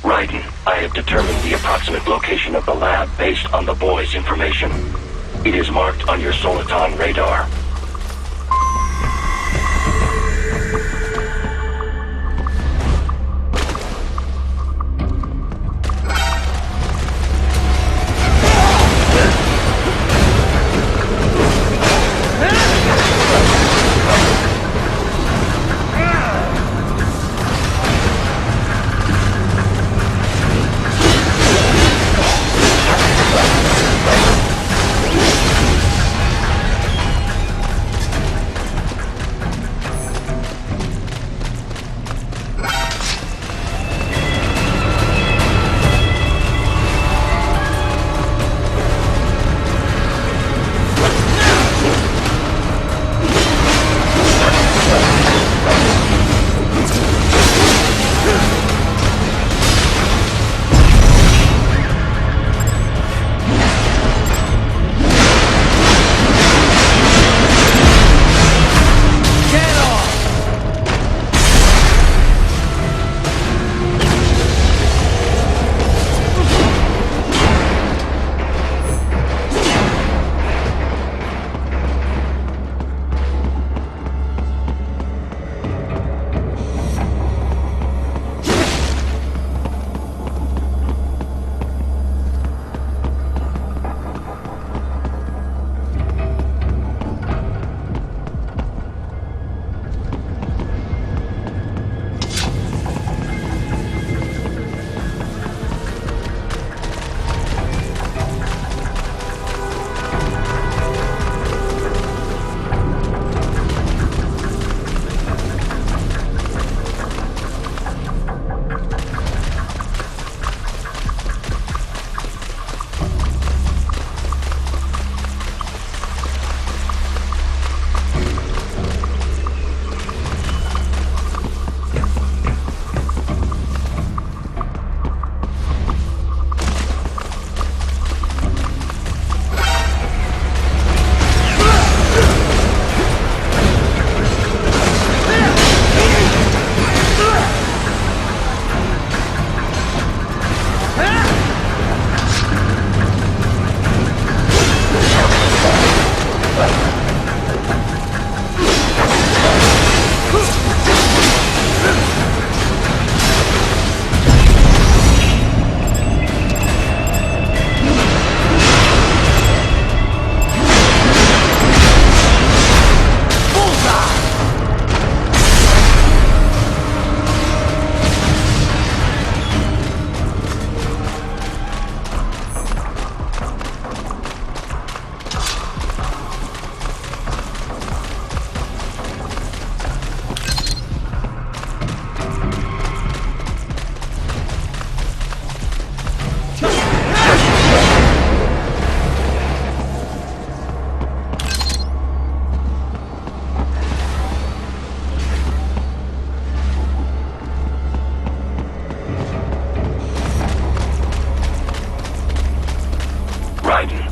Raiden, I have determined the approximate location of the lab based on the boy's information. It is marked on your Soliton radar.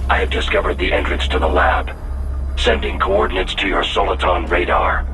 I have discovered the entrance to the lab. Sending coordinates to your Soliton radar.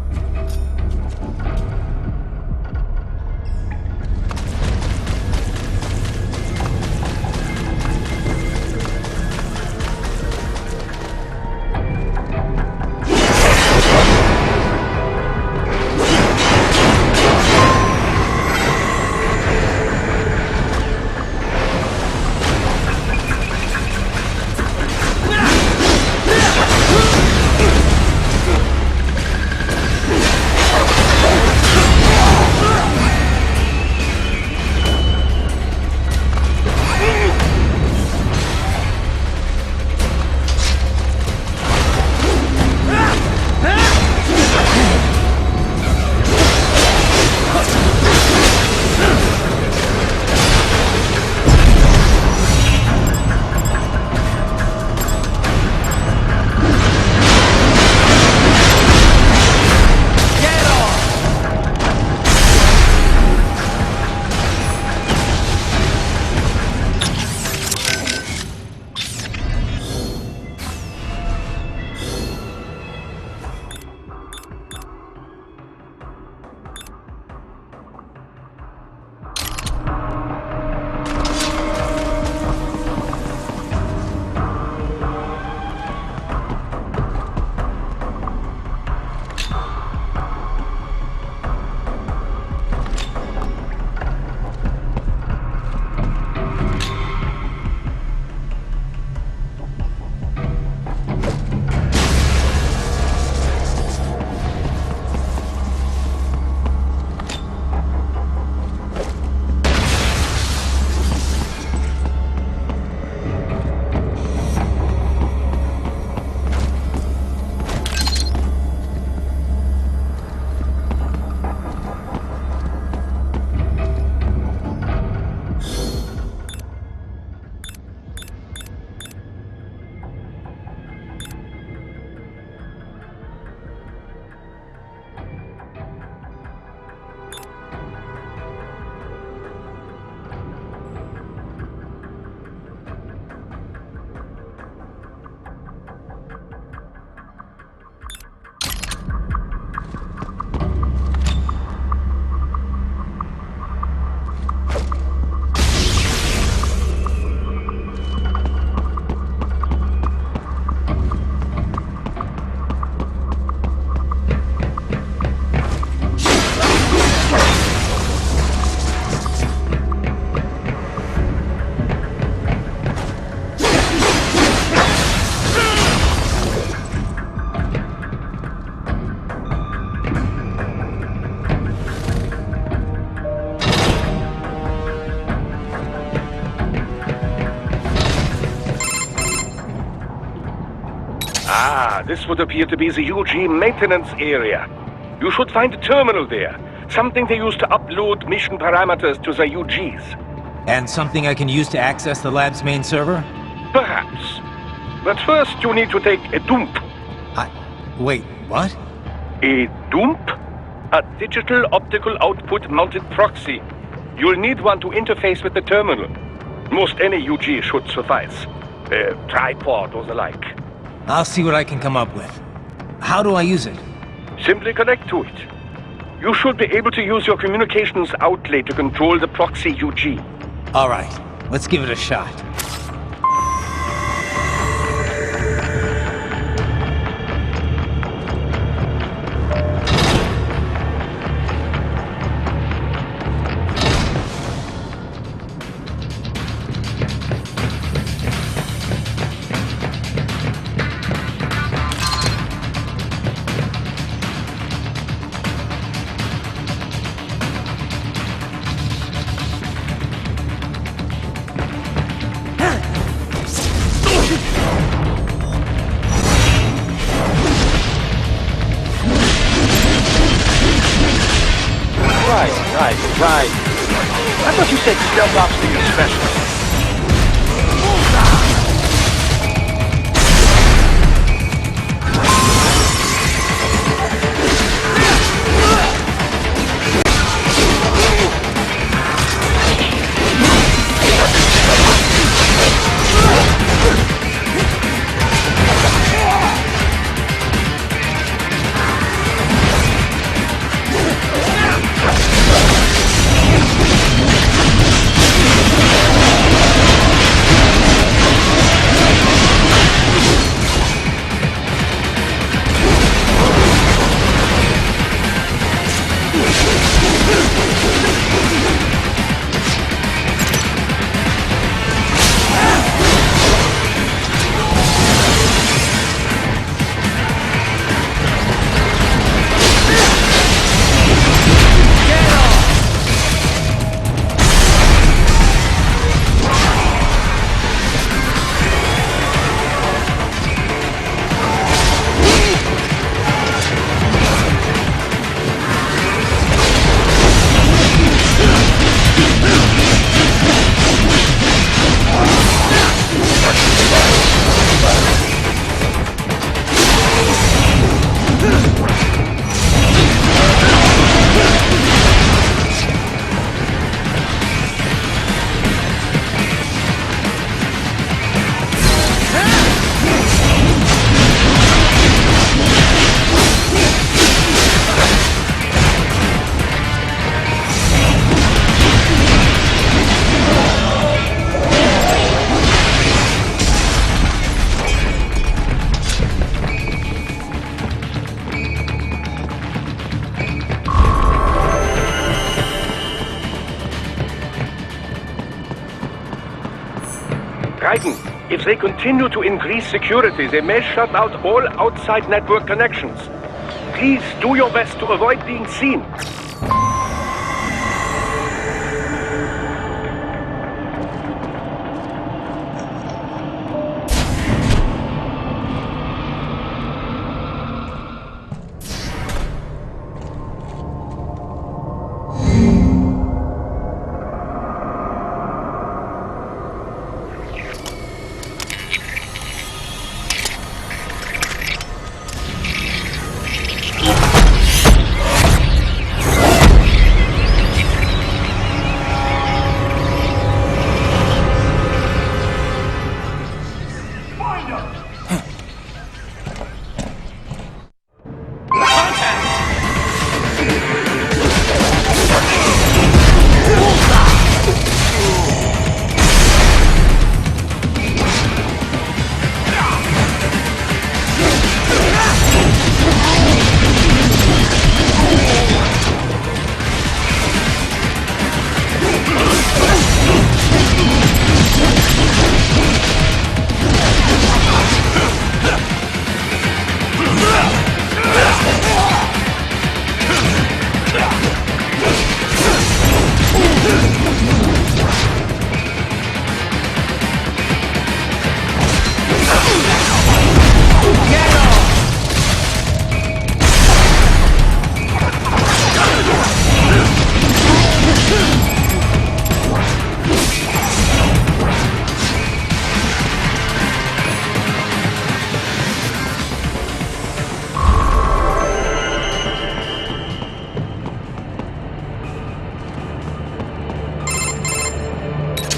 Ah, this would appear to be the UG maintenance area. You should find a terminal there. Something they use to upload mission parameters to the UGs. And something I can use to access the lab's main server? Perhaps. But first you need to take a dump. Wait, what? A dump? A digital optical output mounted proxy. You'll need one to interface with the terminal. Most any UG should suffice. A tripod or the like. I'll see what I can come up with. How do I use it? Simply connect to it. You should be able to use your communications outlay to control the proxy UG. Alright, let's give it a shot. Right. I thought you said stealth ops were your specialty. Raiden, if they continue to increase security, they may shut out all outside network connections. Please do your best to avoid being seen.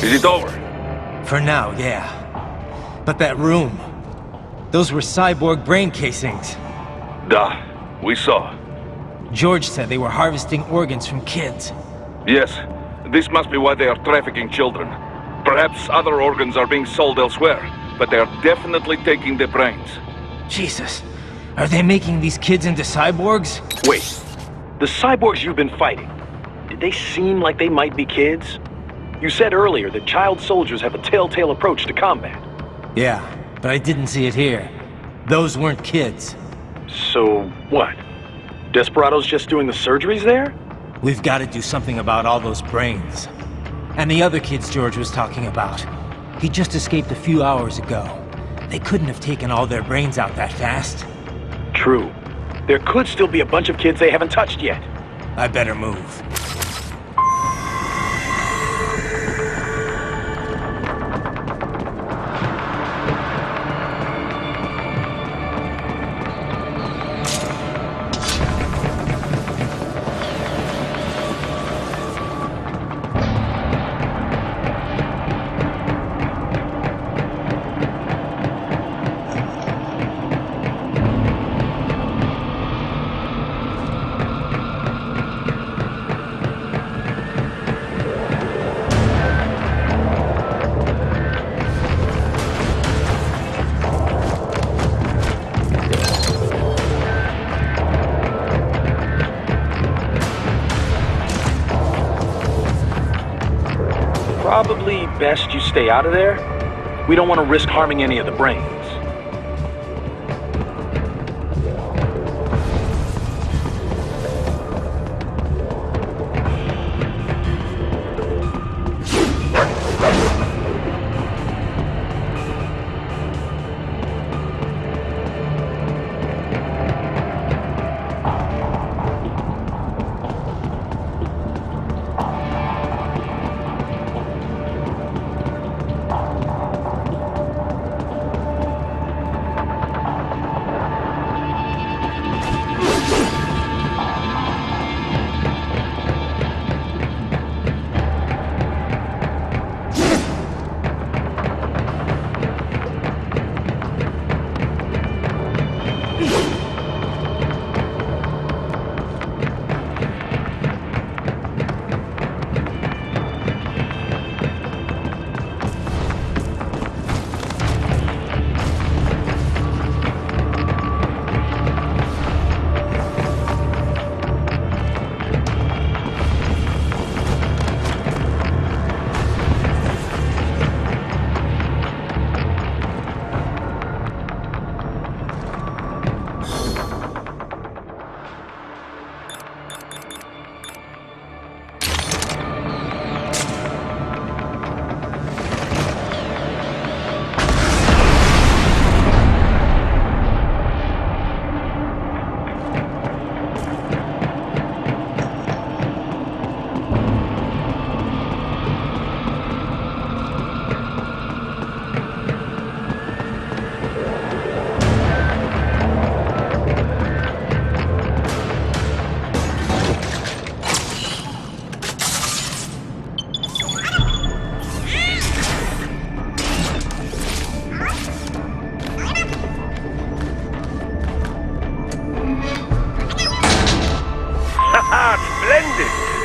Is it over? For now, yeah. But that room... Those were cyborg brain casings. Duh. We saw. George said they were harvesting organs from kids. Yes. This must be why they are trafficking children. Perhaps other organs are being sold elsewhere, but they are definitely taking the brains. Jesus. Are they making these kids into cyborgs? Wait. The cyborgs you've been fighting, did they seem like they might be kids? You said earlier that child soldiers have a telltale approach to combat. Yeah, but I didn't see it here. Those weren't kids. So, what? Desperado's just doing the surgeries there? We've got to do something about all those brains. And the other kids George was talking about. He just escaped a few hours ago. They couldn't have taken all their brains out that fast. True. There could still be a bunch of kids they haven't touched yet. I better move. Probably best you stay out of there. We don't want to risk harming any of the brains.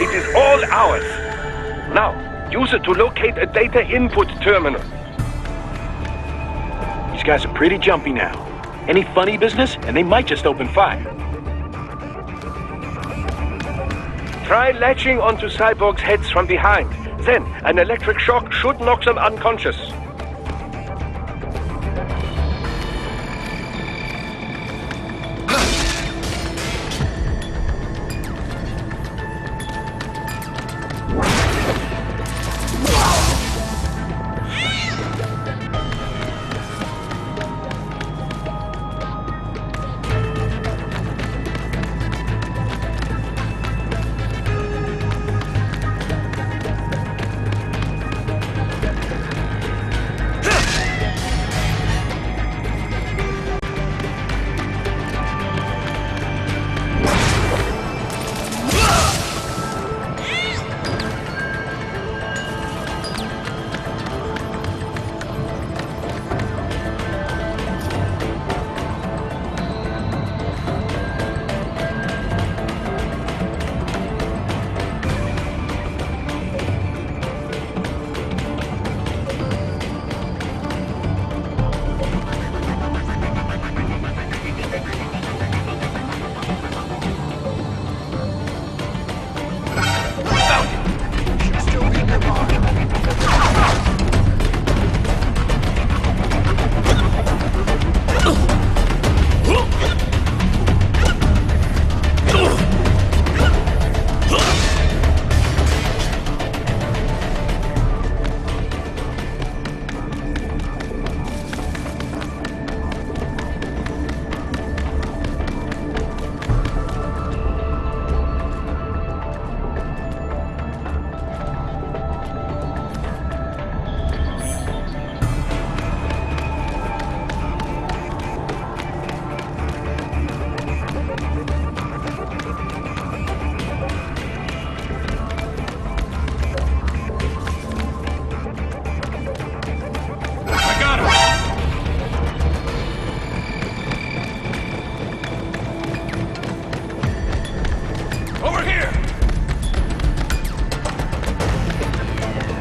It is all ours. Now, use it to locate a data input terminal. These guys are pretty jumpy now. Any funny business, and they might just open fire. Try latching onto cyborgs' heads from behind. Then, an electric shock should knock them unconscious.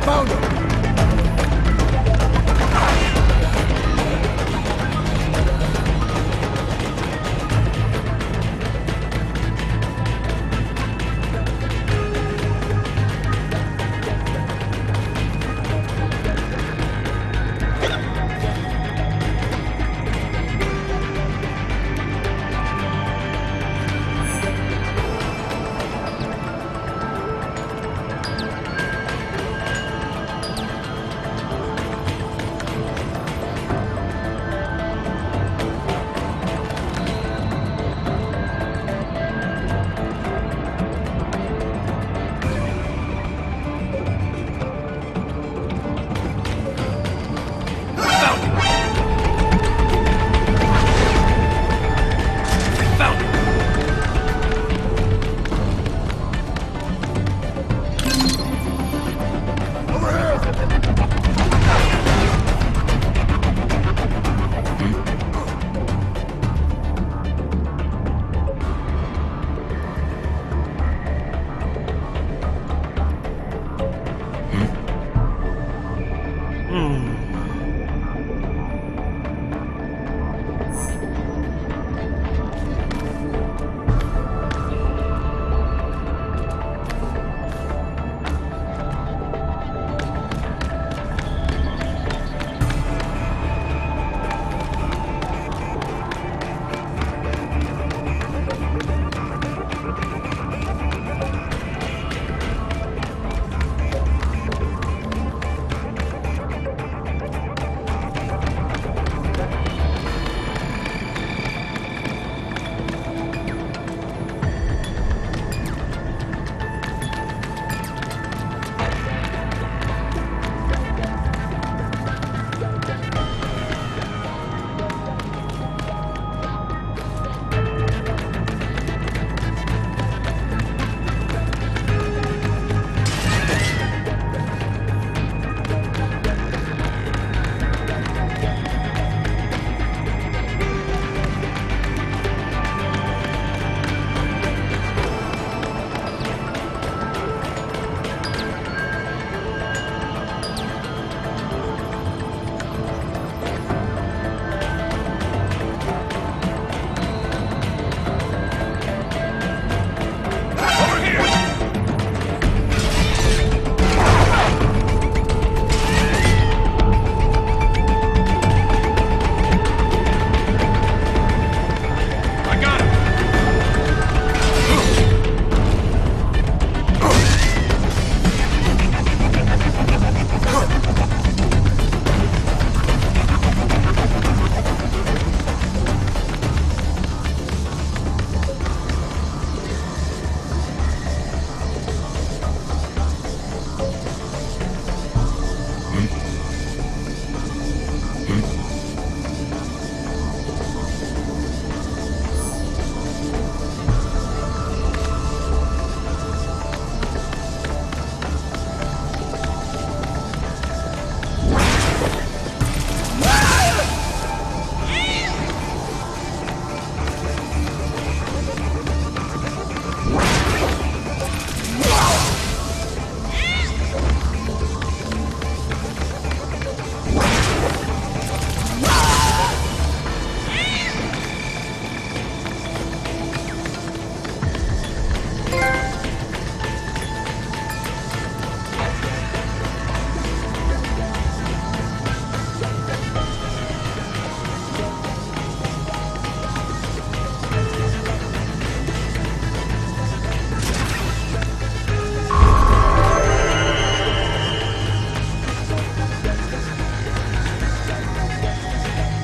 Found him!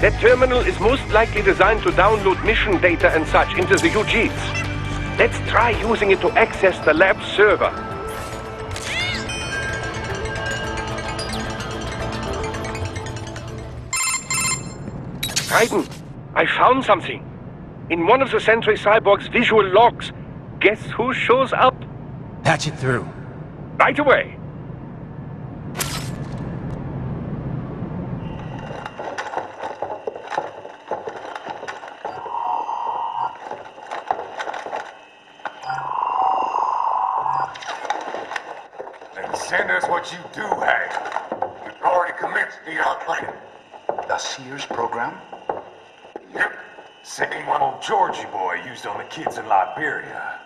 That terminal is most likely designed to download mission data and such into the UGs. Let's try using it to access the lab server. Raiden, I found something. In one of the Sentry Cyborg's visual logs, guess who shows up? Patch it through. Right away. Send That's what you do, Hank. You've already commenced the outline. The Sears program? Yep. Same one old Georgie boy used on the kids in Liberia.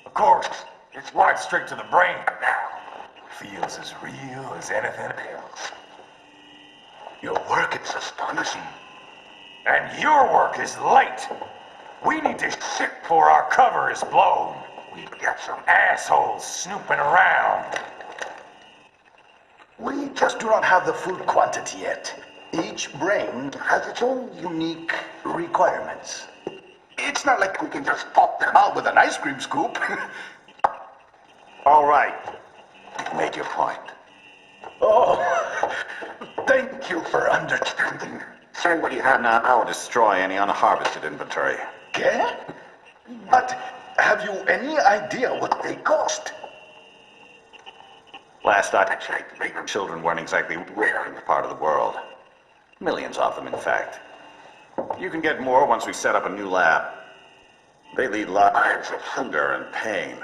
Of course, it's right straight to the brain now. Feels as real as anything else. Your work is astonishing. And your work is late. We need to shit before our cover is blown. We've got some assholes snooping around. We just do not have the full quantity yet. Each brain has its own unique requirements. It's not like we can just pop them out with an ice cream scoop. All right. You've made your point. Oh, thank you for understanding. Send what you have now, or destroy any unharvested inventory. Okay? But have you any idea what they cost? Last I checked, bigger children weren't exactly rare in this part of the world. Millions of them, in fact. You can get more once we set up a new lab. They lead lives of hunger and pain.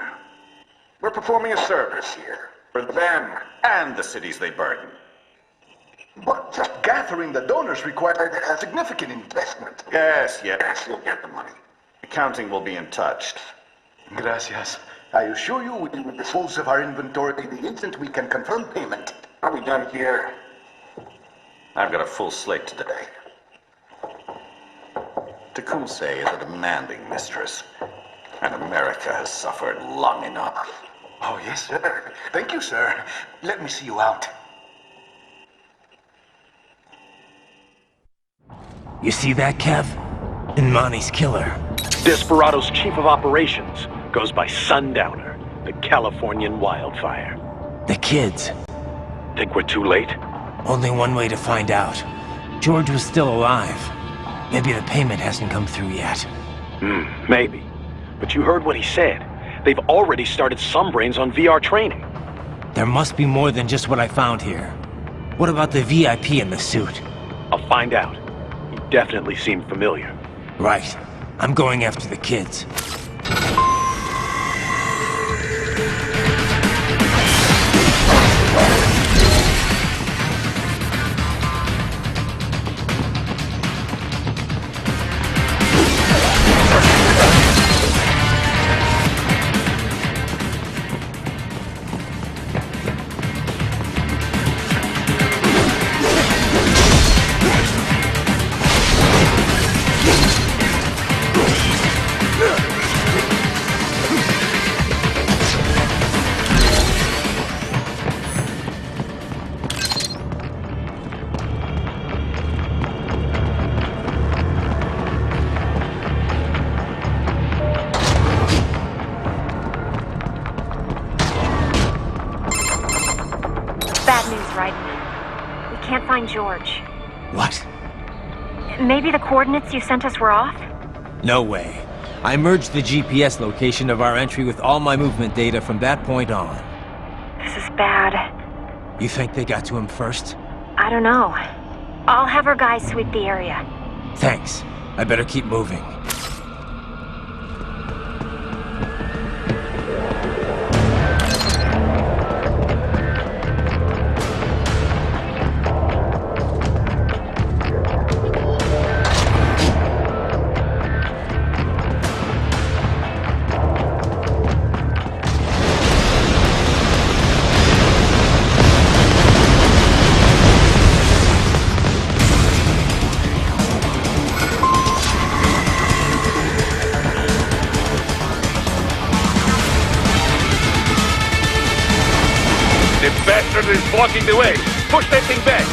We're performing a service here, for them and the cities they burden. But just gathering the donors required a significant investment. Yes, you'll get the money. Accounting will be in touch. Gracias. I assure you we will dispose of our inventory the instant we can confirm payment. Are we done here? I've got a full slate today. Tecumseh is a demanding mistress, and America has suffered long enough. Oh, yes, sir. Thank you, sir. Let me see you out. You see that, Kev? Inmani's killer. Desperado's chief of operations goes by Sundowner, the Californian wildfire. The kids. Think we're too late? Only one way to find out. George was still alive. Maybe the payment hasn't come through yet. Maybe. But you heard what he said. They've already started some brains on VR training. There must be more than just what I found here. What about the VIP in the suit? I'll find out. He definitely seemed familiar. Right. I'm going after the kids. George. What? Maybe the coordinates you sent us were off? No way. I merged the GPS location of our entry with all my movement data from that point on. This is bad. You think they got to him first? I don't know. I'll have our guys sweep the area. Thanks. I better keep moving. Is blocking the way. Push that thing back.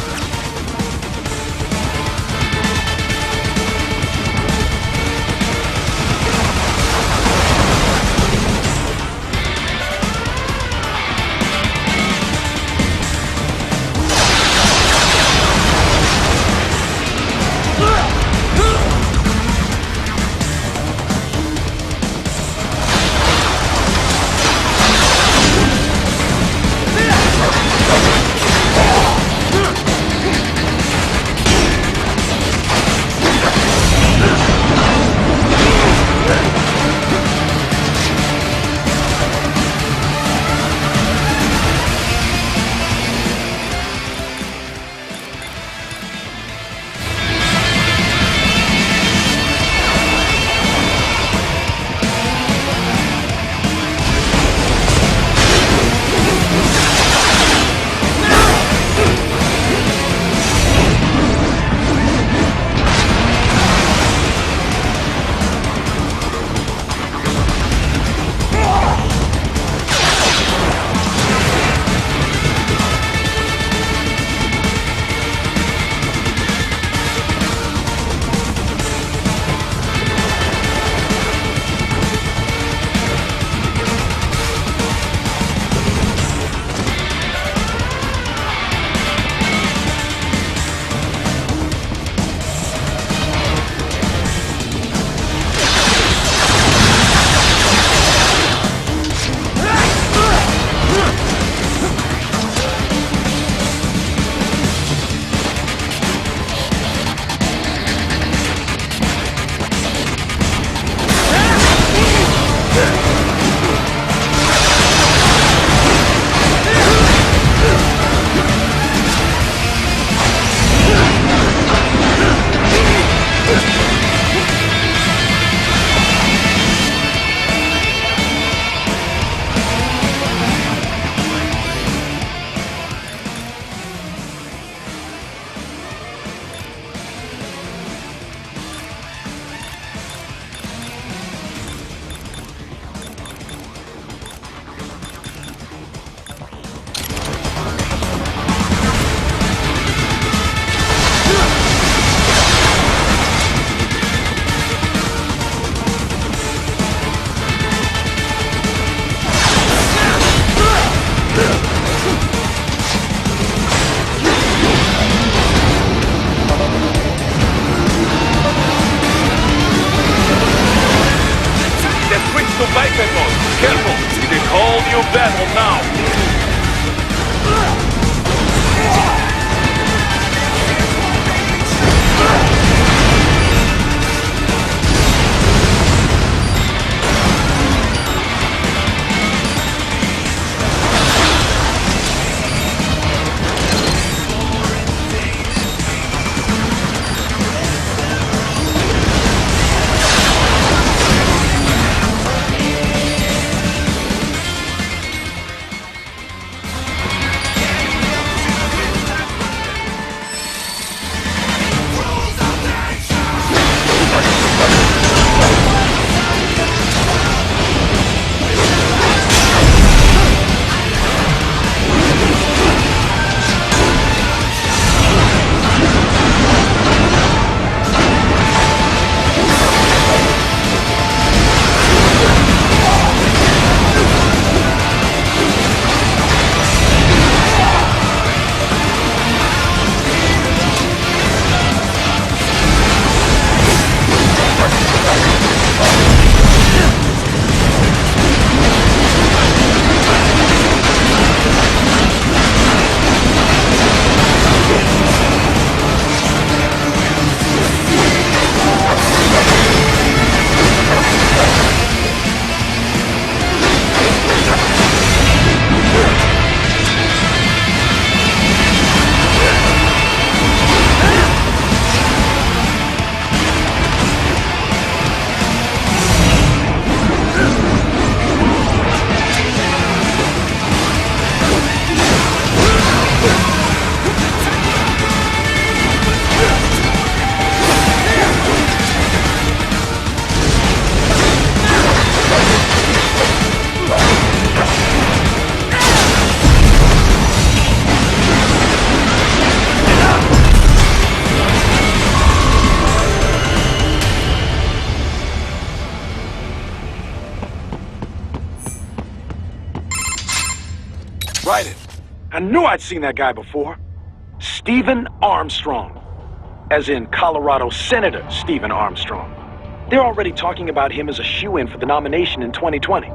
I knew I'd seen that guy before. Stephen Armstrong. As in Colorado Senator Stephen Armstrong. They're already talking about him as a shoo-in for the nomination in 2020.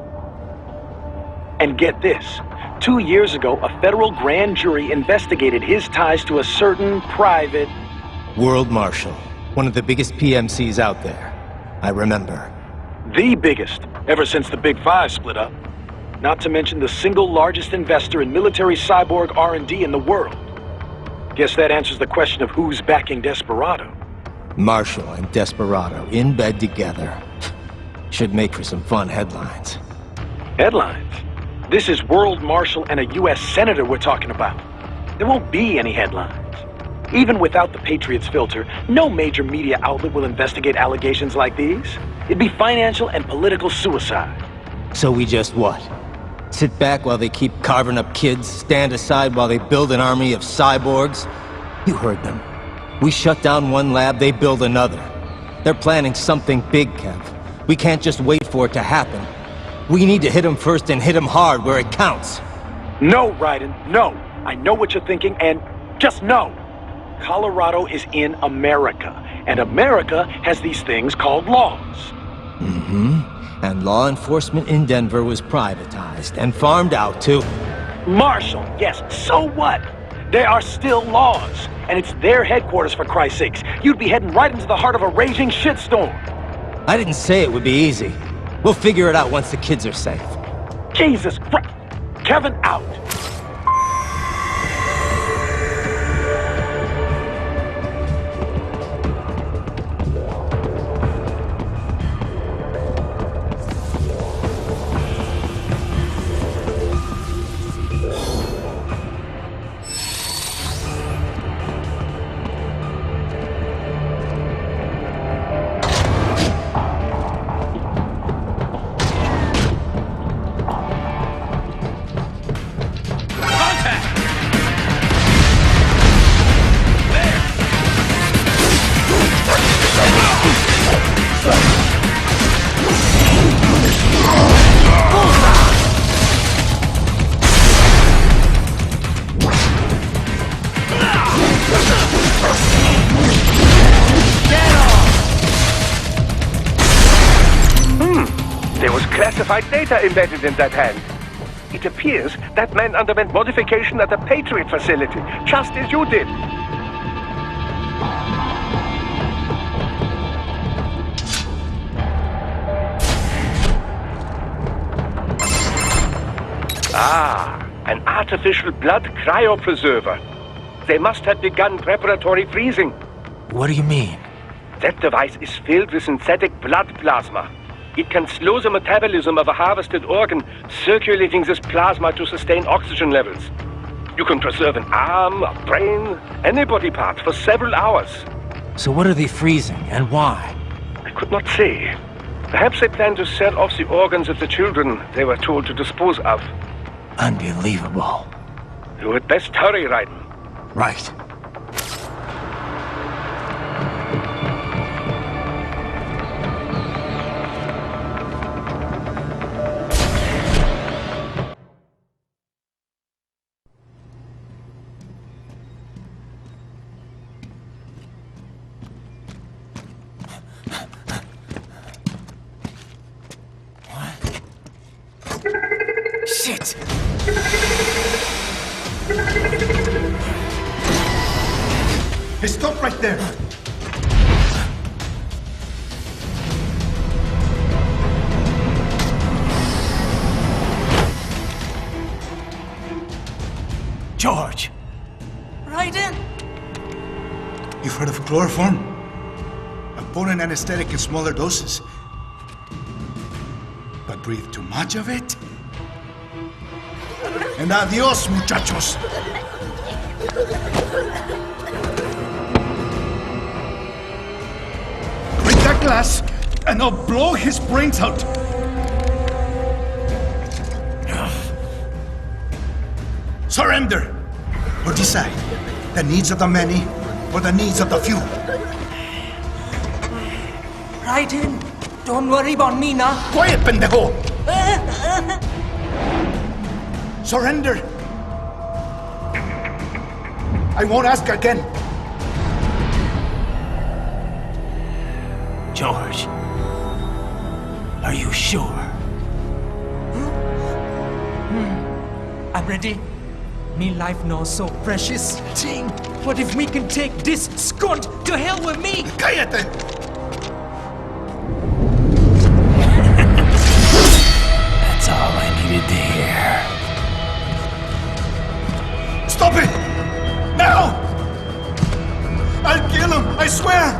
And get this. 2 years ago, a federal grand jury investigated his ties to a certain private... World Marshal. One of the biggest PMCs out there. I remember. The biggest, ever since the Big Five split up. Not to mention the single largest investor in military cyborg R&D in the world. Guess that answers the question of who's backing Desperado. Marshall and Desperado in bed together. Should make for some fun headlines. Headlines? This is World Marshal and a U.S. Senator we're talking about. There won't be any headlines. Even without the Patriots filter, no major media outlet will investigate allegations like these. It'd be financial and political suicide. So we just what? Sit back while they keep carving up kids, stand aside while they build an army of cyborgs? You heard them. We shut down one lab, they build another. They're planning something big, Kev. We can't just wait for it to happen. We need to hit them first and hit them hard where it counts. No, Raiden, no. I know what you're thinking, and just no. Colorado is in America, and America has these things called laws. Mm-hmm. And law enforcement in Denver was privatized and farmed out to... Marshall, yes, so what? There are still laws, and it's their headquarters, for Christ's sakes. You'd be heading right into the heart of a raging shitstorm. I didn't say it would be easy. We'll figure it out once the kids are safe. Jesus Christ! Kevin, out! Data embedded in that hand. It appears that man underwent modification at the Patriot facility, just as you did. Ah, an artificial blood cryopreserver. They must have begun preparatory freezing. What do you mean? That device is filled with synthetic blood plasma. It can slow the metabolism of a harvested organ, circulating this plasma to sustain oxygen levels. You can preserve an arm, a brain, any body part for several hours. So what are they freezing, and why? I could not say. Perhaps they plan to sell off the organs of the children they were told to dispose of. Unbelievable. You had best hurry, Raiden. Right. Shit! Hey, stop right there! George! Raiden! You've heard of chloroform? A potent anesthetic in smaller doses. But breathe too much of it? And adios, muchachos! Break that glass, and I'll blow his brains out! Surrender! Or decide, the needs of the many, or the needs of the few. Raiden, don't worry about me now. Quiet, pendejo! Surrender, I won't ask again. George, are you sure? I'm ready. Me life now so precious. Ting, what if we can take this skunt to hell with me? Cállate! That's all I needed to hear. Stop it! Now! I'll kill him, I swear!